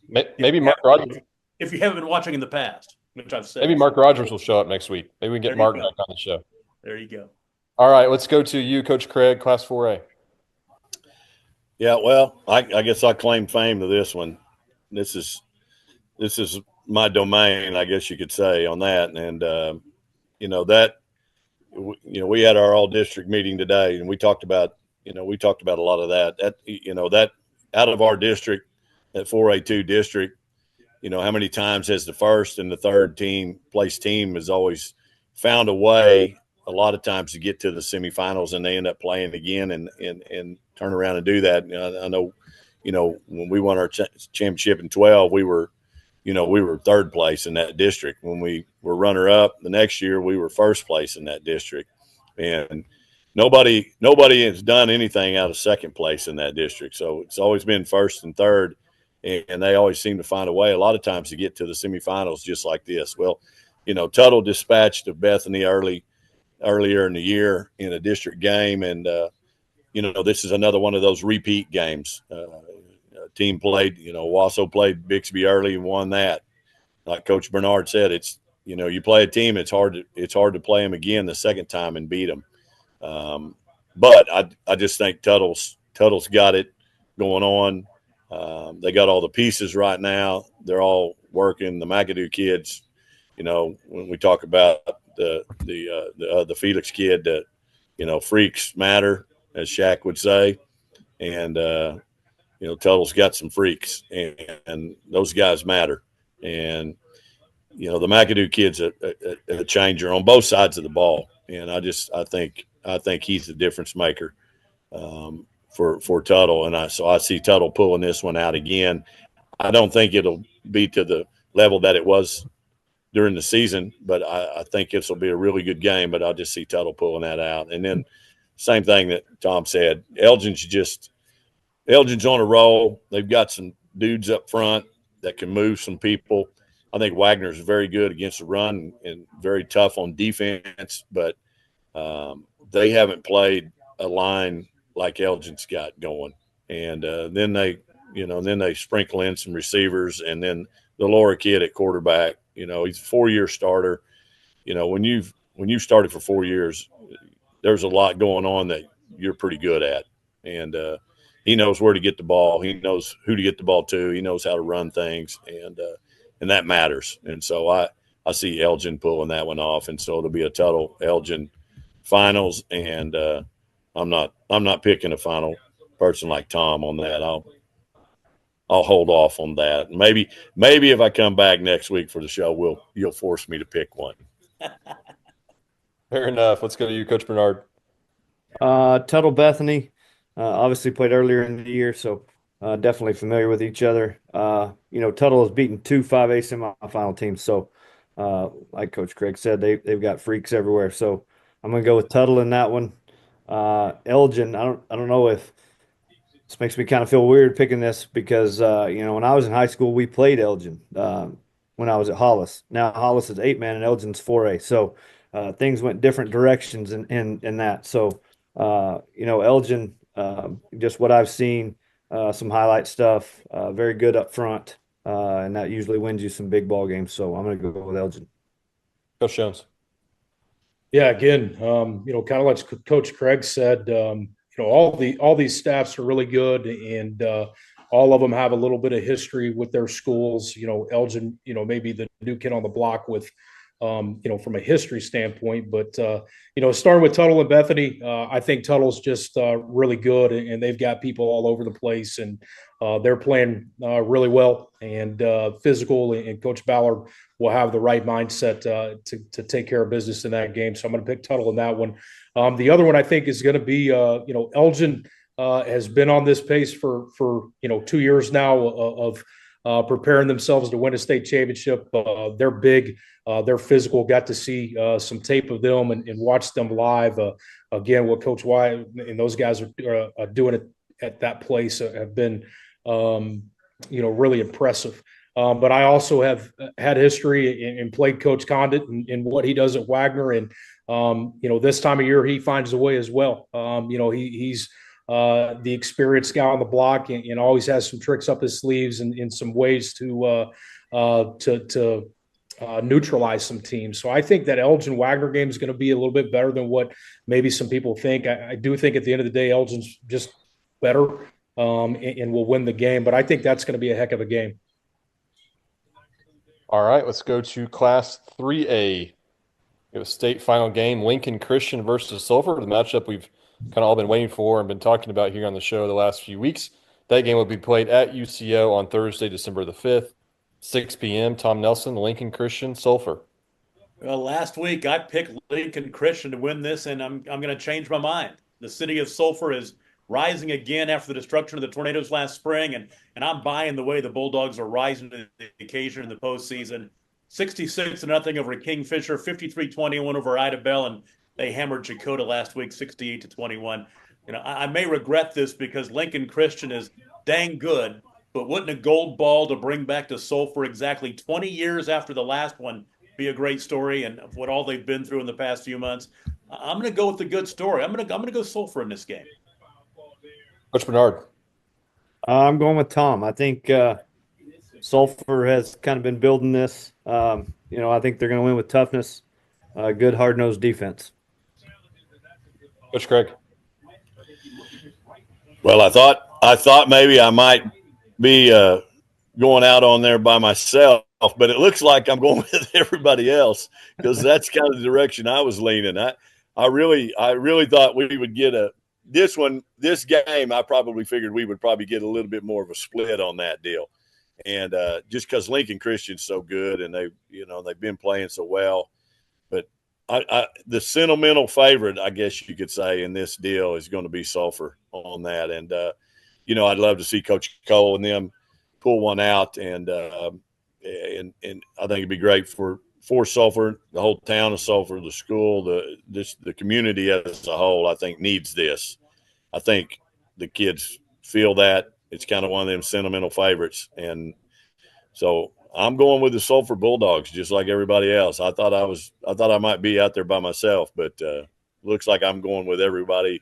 [SPEAKER 3] maybe Mark Rogers,
[SPEAKER 5] if you haven't been watching in the past, which I've said,
[SPEAKER 3] maybe Mark Rogers will show up next week. Maybe we can get Mark back on the show.
[SPEAKER 5] There you go.
[SPEAKER 3] All right, let's go to you, Coach Craig, Class 4A.
[SPEAKER 6] Yeah, well, I guess I claim fame to this one. This is my domain, I guess you could say, on that. And we had our all district meeting today, and we talked about a lot of that. That out of our district, that 4A2 district, how many times has the first and the third place team has always found a way a lot of times to get to the semifinals, and they end up playing again and turn around and do that. I know, when we won our championship in 12, we were third place in that district. When we were runner up the next year, we were first place in that district. And nobody has done anything out of second place in that district. So it's always been first and third, and they always seem to find a way a lot of times to get to the semifinals just like this. Well, Tuttle dispatched of Bethany earlier in the year in a district game, and this is another one of those repeat games. Team played, Wasso played Bixby early and won that. Like Coach Bernard said, it's, you play a team, it's hard to play them again the second time and beat them. But I just think Tuttle's got it going on. They got all the pieces right now. They're all working. The McAdoo kids, when we talk about the Felix kid, freaks matter, as Shaq would say. And, Tuttle's got some freaks, and those guys matter. And, the McAdoo kid's a changer on both sides of the ball. And I think he's the difference maker. for Tuttle, and I see Tuttle pulling this one out again. I don't think it'll be to the level that it was during the season, but I think this will be a really good game. But I just see Tuttle pulling that out, and then same thing that Tom said. Elgin's on a roll. They've got some dudes up front that can move some people. I think Wagner's very good against the run and very tough on defense, but they haven't played a line like Elgin's got going. And then they sprinkle in some receivers, and then the lower kid at quarterback. He's a 4-year starter. When you've started for 4 years, there's a lot going on that you're pretty good at, and he knows where to get the ball. He knows who to get the ball to. He knows how to run things, and that matters. And so I see Elgin pulling that one off, and so it'll be a Tuttle Elgin finals. And I'm not picking a final person like Tom on that. I'll hold off on that. Maybe if I come back next week for the show, you'll force me to pick one.
[SPEAKER 3] Fair enough. Let's go to you, Coach Bernard.
[SPEAKER 4] Tuttle Bethany, obviously played earlier in the year, so definitely familiar with each other. Tuttle has beaten 2 5A semifinal teams, so like Coach Craig said, they've got freaks everywhere. So I'm going to go with Tuttle in that one. Elgin, I don't know if this makes me kind of feel weird picking this because when I was in high school, we played Elgin when I was at Hollis. Now Hollis is 8-man and Elgin's 4A, so things went different directions in that. So Elgin, just what I've seen, some highlight stuff, very good up front, and that usually wins you some big ball games. So I'm going to go with Elgin.
[SPEAKER 3] Coach Jones.
[SPEAKER 7] Yeah, again, kind of like Coach Craig said, all these staffs are really good, and all of them have a little bit of history with their schools. Elgin, maybe the new kid on the block with, from a history standpoint. But starting with Tuttle and Bethany, I think Tuttle's just really good, and they've got people all over the place, and they're playing really well and physical. And Coach Ballard will have the right mindset to take care of business in that game. So I'm going to pick Tuttle in that one. The other one I think is going to be, Elgin has been on this pace for 2 years now of preparing themselves to win a state championship. They're big, they're physical. Got to see some tape of them and watch them live. Again, what Coach Wyatt and those guys are doing at that place have been, really impressive. But I also have had history and played Coach Condit and what he does at Wagner. And, this time of year, he finds a way as well. He's the experienced guy on the block and always has some tricks up his sleeves and in some ways to neutralize some teams. So I think that Elgin Wagner game is going to be a little bit better than what maybe some people think. I do think at the end of the day, Elgin's just better and will win the game. But I think that's going to be a heck of a game.
[SPEAKER 3] All right, let's go to Class 3A. We have a state final game, Lincoln Christian versus Sulphur, the matchup we've kind of all been waiting for and been talking about here on the show the last few weeks. That game will be played at UCO on Thursday, December the 5th, 6 p.m. Tom Nelson, Lincoln Christian, Sulphur.
[SPEAKER 5] Well, last week I picked Lincoln Christian to win this, and I'm going to change my mind. The city of Sulphur is rising again after the destruction of the tornadoes last spring, and I'm buying the way the Bulldogs are rising to the occasion in the postseason. 66-0 over Kingfisher, 53-21 over Ida Bell, and they hammered Chakota last week, 68-21. I may regret this because Lincoln Christian is dang good, but wouldn't a gold ball to bring back to Sulphur exactly 20 years after the last one be a great story and what all they've been through in the past few months? I'm going to go with the good story. I'm going to go Sulphur in this game.
[SPEAKER 3] Coach Bernard.
[SPEAKER 4] I'm going with Tom. I think Sulphur has kind of been building this. I think they're going to win with toughness, good hard-nosed defense.
[SPEAKER 3] Coach Craig.
[SPEAKER 6] Well, I thought maybe I might be going out on there by myself, but it looks like I'm going with everybody else because that's kind of the direction I was leaning. I really thought we would get this game. I probably figured we would probably get a little bit more of a split on that deal, and just because Lincoln Christian's so good and they've been playing so well, but the sentimental favorite, I guess you could say, in this deal is going to be Sulphur. on that. And I'd love to see Coach Cole and them pull one out, and I think it'd be great for Sulphur, the whole town of Sulphur, the school, the community as a whole. I think needs this. I think the kids feel that it's kind of one of them sentimental favorites, and so I'm going with the Sulphur Bulldogs, just like everybody else. I thought I might be out there by myself, but looks like I'm going with everybody.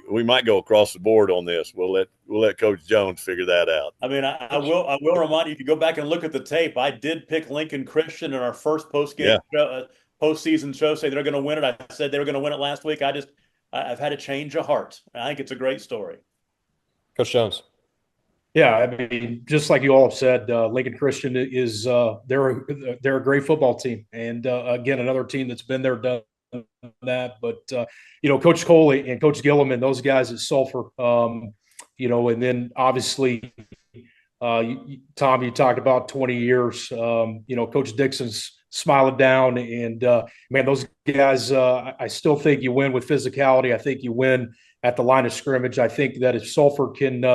[SPEAKER 6] We might go across the board on this. We'll let Coach Jones figure that out.
[SPEAKER 5] I mean, I will remind you, if you go back and look at the tape, I did pick Lincoln Christian in our first postseason show, say they're going to win it. I said they were going to win it last week. I've had a change of heart. I think it's a great story.
[SPEAKER 3] Coach Jones.
[SPEAKER 7] Yeah, I mean, just like you all have said, Lincoln Christian is they're a great football team, and again, another team that's been there, done that. But Coach Cole and Coach Gillum and those guys at Sulphur, and then obviously, Tom, you talked about 20 years. Coach Dixon's smiling down, and man, those guys. I still think you win with physicality. I think you win at the line of scrimmage. I think that if Sulphur can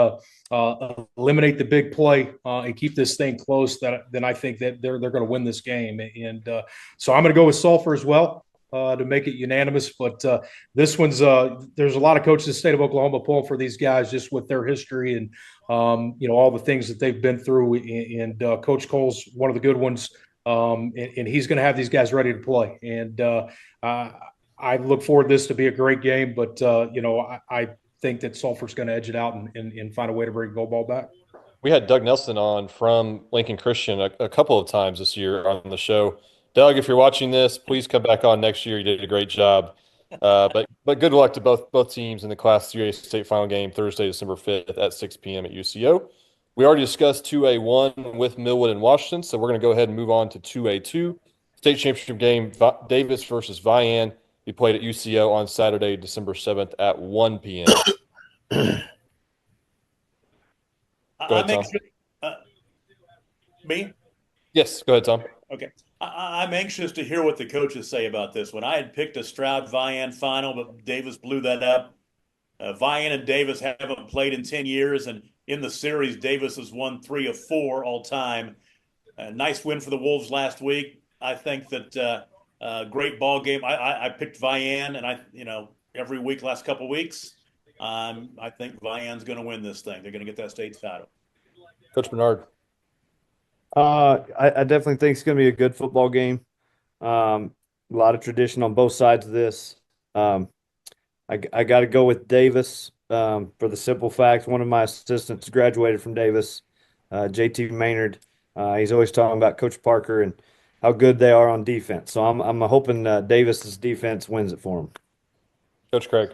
[SPEAKER 7] eliminate the big play and keep this thing close, then I think that they're going to win this game. And so I'm going to go with Sulphur as well to make it unanimous. But this one's there's a lot of coaches in the state of Oklahoma pulling for these guys just with their history and all the things that they've been through. And Coach Cole's one of the good ones, and he's going to have these guys ready to play. And I look forward to this to be a great game, but I think that Sulphur's going to edge it out and find a way to bring goal ball back.
[SPEAKER 3] We had Doug Nelson on from Lincoln Christian a couple of times this year on the show. Doug, if you're watching this, please come back on next year. You did a great job. But good luck to both teams in the Class 3A state final game Thursday, December 5th at 6 p.m. at UCO. We already discussed 2A1 with Millwood and Washington, so we're going to go ahead and move on to 2A2. State championship game, Davis versus Vian. Be played at UCO on Saturday, December 7th at 1 p.m. Go ahead, Tom.
[SPEAKER 5] Me?
[SPEAKER 3] Yes, go ahead, Tom.
[SPEAKER 5] Okay. I'm anxious to hear what the coaches say about this one. I had picked a Stroud-Vian final, but Davis blew that up. Vian and Davis haven't played in 10 years, and in the series, Davis has won 3 of 4 all time. Nice win for the Wolves last week. I think that great ball game. I picked Vian, and every week, last couple of weeks, I think Vian's going to win this thing. They're going to get that state title.
[SPEAKER 3] Coach Bernard.
[SPEAKER 4] I definitely think it's going to be a good football game. A lot of tradition on both sides of this. I got to go with Davis for the simple fact one of my assistants graduated from Davis, JT Maynard. He's always talking about Coach Parker and how good they are on defense. So I'm hoping Davis's defense wins it for him.
[SPEAKER 3] Coach Craig.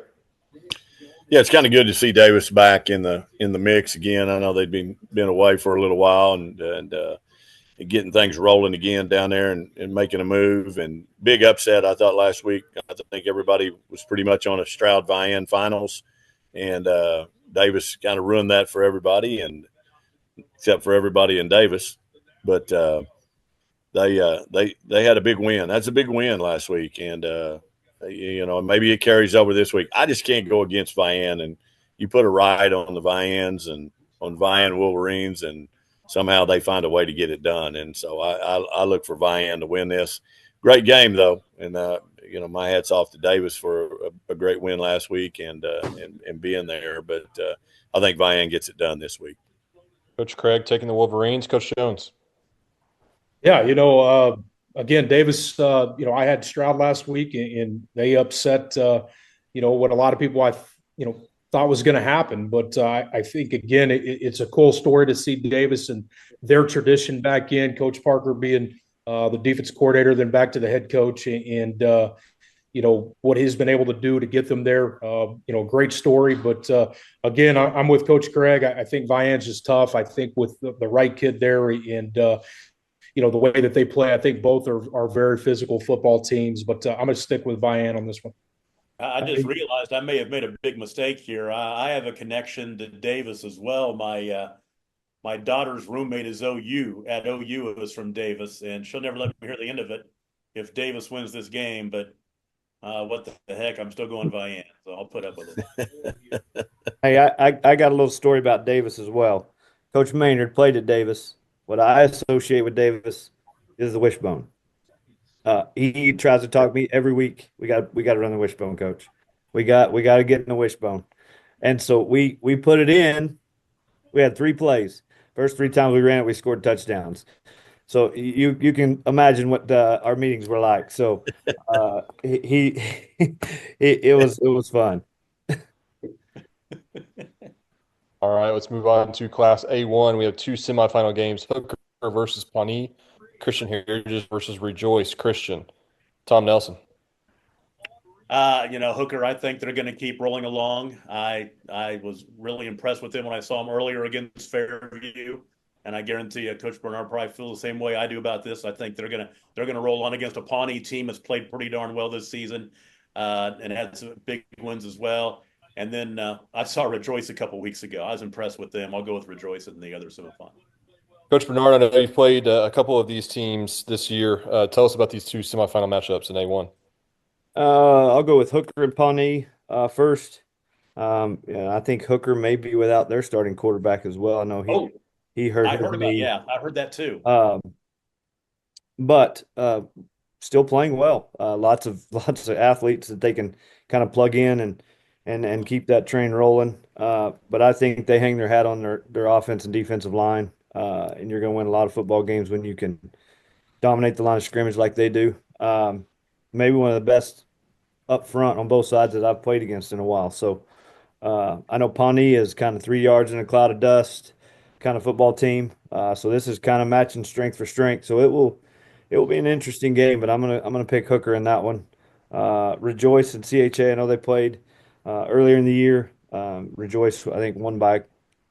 [SPEAKER 6] Yeah, it's kind of good to see Davis back in the mix again. I know they've been away for a little while and getting things rolling again down there and making a move. And big upset, I thought, last week. I think everybody was pretty much on a Stroud-Vian finals, and Davis kind of ruined that for everybody, and except for everybody in Davis. But they had a big win. That's a big win last week, and maybe it carries over this week. I just can't go against Vian, and you put a ride on the Vians and on Vian Wolverines, and somehow they find a way to get it done. And so I look for Vian to win this. Great game, though. And, my hat's off to Davis for a great win last week and being there. But I think Vian gets it done this week.
[SPEAKER 3] Coach Craig taking the Wolverines. Coach Jones.
[SPEAKER 7] Yeah, again, Davis, I had Stroud last week and they upset, what a lot of people thought was going to happen. But I think, again, it's a cool story to see Davis and their tradition back in, Coach Parker being the defense coordinator, then back to the head coach and what he's been able to do to get them there. Great story. But again, I'm with Coach Craig. I think Vian's is tough. I think with the right kid there and, the way that they play, I think both are very physical football teams. But I'm going to stick with Vian on this one.
[SPEAKER 5] I just realized I may have made a big mistake here. I have a connection to Davis as well. My daughter's roommate is at OU is from Davis, and she'll never let me hear the end of it if Davis wins this game. But What the heck? I'm still going Vian, so I'll put up with it.
[SPEAKER 4] Hey, I got a little story about Davis as well. Coach Maynard played at Davis. What I associate with Davis is the wishbone. He tries to talk me every week. We got to run the wishbone, coach. We got to get in the wishbone. And so we put it in. We had 3 plays. First 3 times we ran it, we scored touchdowns. So you can imagine what our meetings were like. So he it was fun.
[SPEAKER 3] All right, let's move on to Class A1. We have 2 semifinal games: Hooker versus Pawnee, Christian Heritage versus Rejoice Christian. Tom Nelson.
[SPEAKER 5] Hooker, I think they're going to keep rolling along. I was really impressed with them when I saw them earlier against Fairview, and I guarantee you, Coach Bernard probably feels the same way I do about this. I think they're gonna roll on against a Pawnee team that's played pretty darn well this season, and had some big wins as well. And then I saw Rejoice a couple weeks ago. I was impressed with them. I'll go with Rejoice in the other semifinal.
[SPEAKER 3] Coach Bernard, I know you've played a couple of these teams this year. Tell us about these 2 semifinal matchups in A1.
[SPEAKER 4] I'll go with Hooker and Pawnee first. Yeah, I think Hooker may be without their starting quarterback as well. I know he hurt
[SPEAKER 5] I
[SPEAKER 4] his
[SPEAKER 5] heard
[SPEAKER 4] knee.
[SPEAKER 5] I heard that too.
[SPEAKER 4] But still playing well. Lots of athletes that they can kind of plug in and keep that train rolling. But I think they hang their hat on their offense and defensive line. And you're going to win a lot of football games when you can dominate the line of scrimmage like they do. Maybe one of the best up front on both sides that I've played against in a while. So I know Pawnee is kind of 3 yards in a cloud of dust kind of football team. So this is kind of matching strength for strength. So it will be an interesting game, but I'm gonna pick Hooker in that one. Rejoice and CHA, I know they played earlier in the year. Rejoice, I think, won by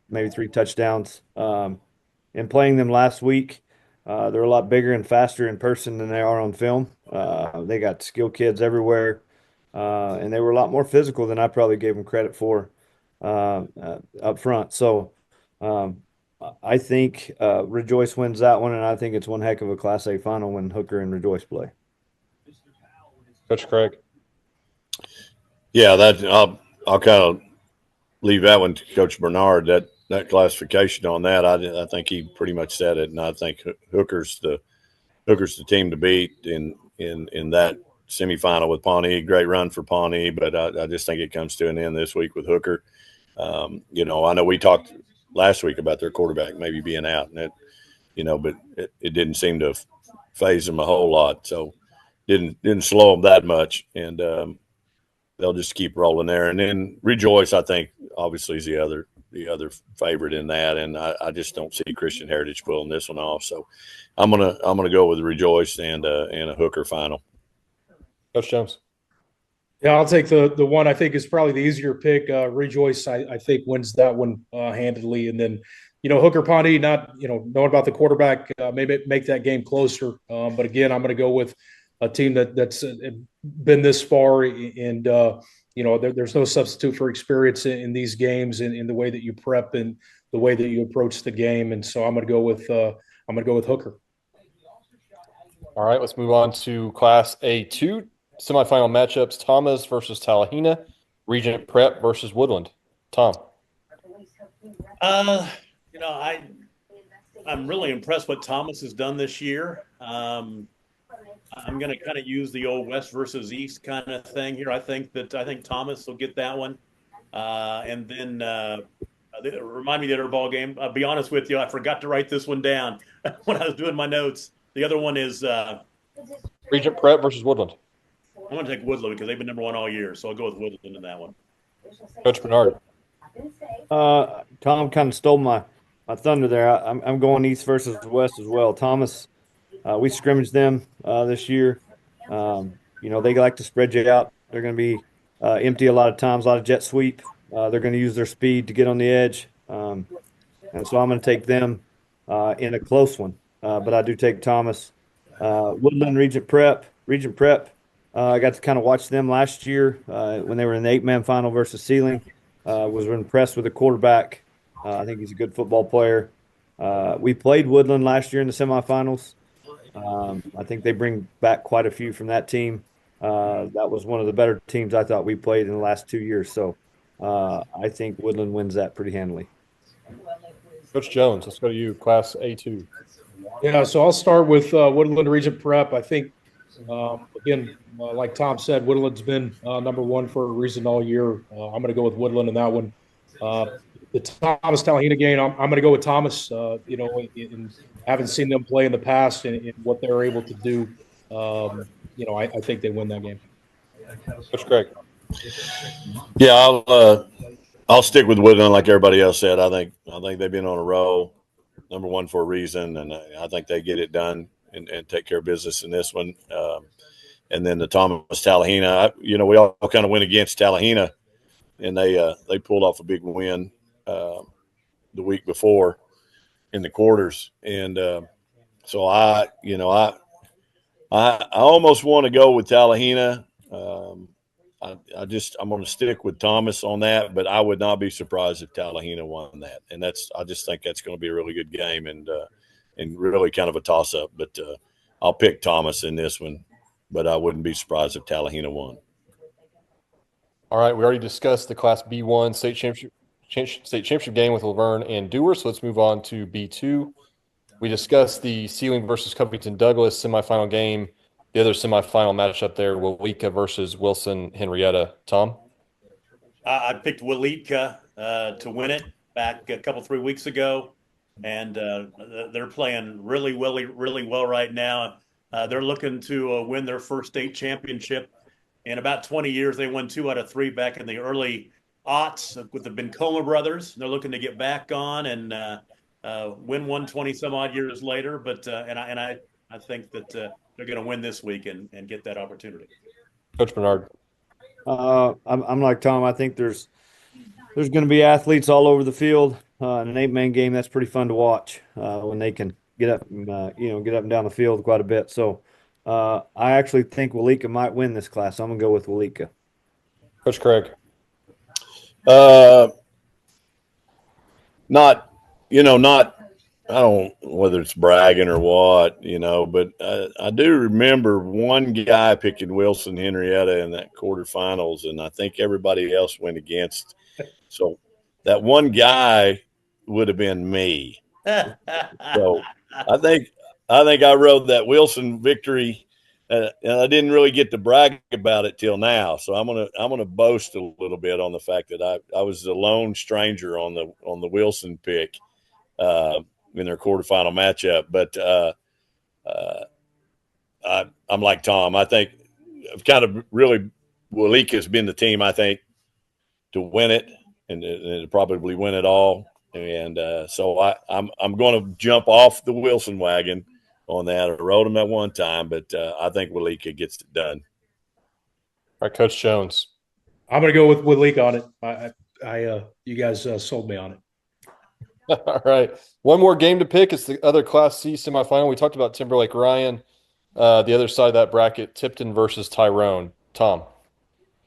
[SPEAKER 4] maybe 3 touchdowns. In playing them last week, they're a lot bigger and faster in person than they are on film. They got skill kids everywhere, and they were a lot more physical than I probably gave them credit for up front. So I think Rejoice wins that one, and I think it's one heck of a Class A final when Hooker and Rejoice play.
[SPEAKER 3] Coach Craig.
[SPEAKER 6] Yeah, I'll kind of leave that one to Coach Bernard. That classification on that, I think he pretty much said it, and I think Hooker's the team to beat in that semifinal with Pawnee. Great run for Pawnee, but I just think it comes to an end this week with Hooker. I know we talked last week about their quarterback maybe being out, and but it didn't seem to phase them a whole lot, so didn't slow them that much, and they'll just keep rolling there. And then Rejoice, I think, obviously is the other favorite in that, and I just don't see Christian Heritage pulling this one off. So I'm gonna go with Rejoice and a Hooker final.
[SPEAKER 3] Coach Jones.
[SPEAKER 7] Yeah, I'll take the one I think is probably the easier pick. Rejoice, I think, wins that one handedly, and then Hooker Pawnee, not knowing about the quarterback, maybe make that game closer. But again, I'm going to go with a team that's been this far, and there's no substitute for experience in these games, in the way that you prep and the way that you approach the game. And so I'm going to go with Hooker.
[SPEAKER 3] All right, let's move on to Class A2 semifinal matchups: Thomas versus Tallahena, Regent Prep versus Woodland. Tom.
[SPEAKER 5] I'm really impressed what Thomas has done this year. I'm going to kind of use the old West versus East kind of thing here. I think Thomas will get that one, and then remind me of the other ball game. I'll be honest with you, I forgot to write this one down when I was doing my notes. The other one is
[SPEAKER 3] Regent Prep versus Woodland.
[SPEAKER 5] I'm going to take Woodland because they've been number 1 all year, so I'll go with Woodland in that one.
[SPEAKER 3] Coach Bernard.
[SPEAKER 4] Tom kind of stole my thunder there. I'm going East versus West as well. Thomas, we scrimmaged them this year. They like to spread you out. They're going to be empty a lot of times, a lot of jet sweep. They're going to use their speed to get on the edge. And so I'm going to take them in a close one. But I do take Thomas. Woodland, Regent Prep. I got to kind of watch them last year when they were in the 8-man final versus Sealing. Was impressed with the quarterback. I think he's a good football player. We played Woodland last year in the semifinals. I think they bring back quite a few from that team. That was one of the better teams I thought we played in the last 2 years. So I think Woodland wins that pretty handily.
[SPEAKER 3] Coach Jones, let's go to you, Class A2.
[SPEAKER 7] Yeah, so I'll start with Woodland Region Prep. I think, again, like Tom said, Woodland's been number one for a reason all year. I'm going to go with Woodland in that one. The Thomas Talahena game, I'm going to go with Thomas. In having seen them play in the past and what they're able to do, I think they win that game.
[SPEAKER 3] Coach Craig.
[SPEAKER 6] Yeah, I'll stick with Woodland like everybody else said. I think they've been on a roll, number one for a reason, and I think they get it done and take care of business in this one. And then the Thomas Talahena, we all kind of went against Talahena, and they pulled off a big win the week before in the quarters, and so I almost want to go with Talahena. I'm going to stick with Thomas on that, but I would not be surprised if Talahena won that. And I just think that's going to be a really good game and really kind of a toss up. But I'll pick Thomas in this one, but I wouldn't be surprised if Talahena won.
[SPEAKER 3] All right, we already discussed the Class B1 state championship game with Laverne and Dewar, so let's move on to B2. We discussed the Sealing versus Covington Douglas semifinal game. The other semifinal matchup there, Wawika versus Wilson Henrietta. Tom?
[SPEAKER 5] I picked Wawika to win it back a couple, 3 weeks ago, and they're playing really well right now. They're looking to win their first state championship. In about 20 years, they won 2 out of 3 back in the early aughts with the Bencoma brothers. They're looking to get back on and win one 20-some-odd years later. But I think that they're going to win this week and get that opportunity.
[SPEAKER 3] Coach Bernard.
[SPEAKER 4] I'm like Tom. I think there's going to be athletes all over the field. In an 8-man game, that's pretty fun to watch when they can get up and down the field quite a bit. So I actually think Wawika might win this class. I'm going to go with Wawika.
[SPEAKER 3] Coach Craig.
[SPEAKER 6] Not I don't know whether it's bragging or what, but I do remember one guy picking Wilson Henrietta in that quarterfinals, and I think everybody else went against. So that one guy would have been me. So I think I rode that Wilson victory, and I didn't really get to brag about it till now. So I'm gonna boast a little bit on the fact that I was the lone stranger on the Wilson pick. In their quarterfinal matchup, but I'm like Tom. I think I've kind of really Wawika has been the team I think to win it and probably win it all. And so I'm going to jump off the Wilson wagon on that. I rode him at one time, but I think Wawika gets it done.
[SPEAKER 3] All right, Coach Jones.
[SPEAKER 7] I'm going to go with Wawika on it. You guys sold me on it.
[SPEAKER 3] All right. One more game to pick. It's the other Class C semifinal. We talked about Timberlake Ryan. The other side of that bracket, Tipton versus Tyrone. Tom?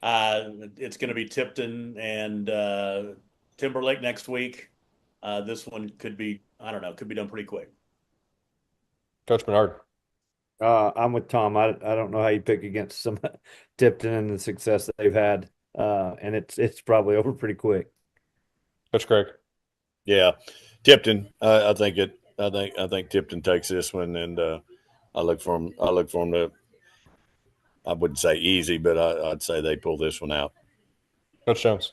[SPEAKER 5] It's going to be Tipton and Timberlake next week. This one could be done pretty quick.
[SPEAKER 3] Coach Bernard?
[SPEAKER 4] I'm with Tom. I don't know how you pick against some Tipton and the success they've had, and it's probably over pretty quick.
[SPEAKER 3] Coach Craig?
[SPEAKER 6] Yeah, Tipton. I think Tipton takes this one, and I look for them to. I wouldn't say easy, but I'd say they pull this one out.
[SPEAKER 3] Coach Jones.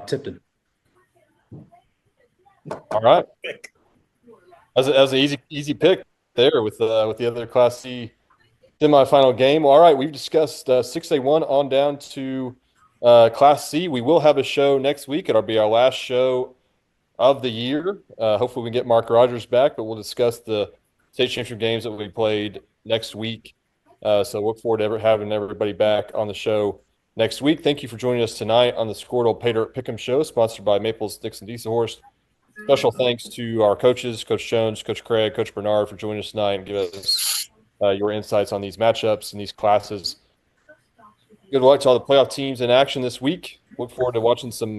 [SPEAKER 7] Tipton.
[SPEAKER 3] All right. That was an easy pick there with the other Class C semifinal game. All right, we've discussed 6A1 on down to Class C. We will have a show next week. It'll be our last show of the year. Hopefully we can get Mark Rogers back, but we'll discuss the state championship games that we played next week. So look forward to having everybody back on the show next week. Thank you for joining us tonight on the Skordle Pay Dirt Pick'em Show, sponsored by Maples, Dixon, Diesel Horse. Special thanks to our coaches, Coach Jones, Coach Craig, Coach Bernard, for joining us tonight and giving us your insights on these matchups and these classes. Good luck to all the playoff teams in action this week. Look forward to watching some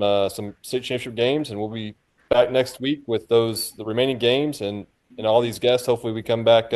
[SPEAKER 3] state championship games, and we'll be back next week with the remaining games and all these guests. Hopefully we come back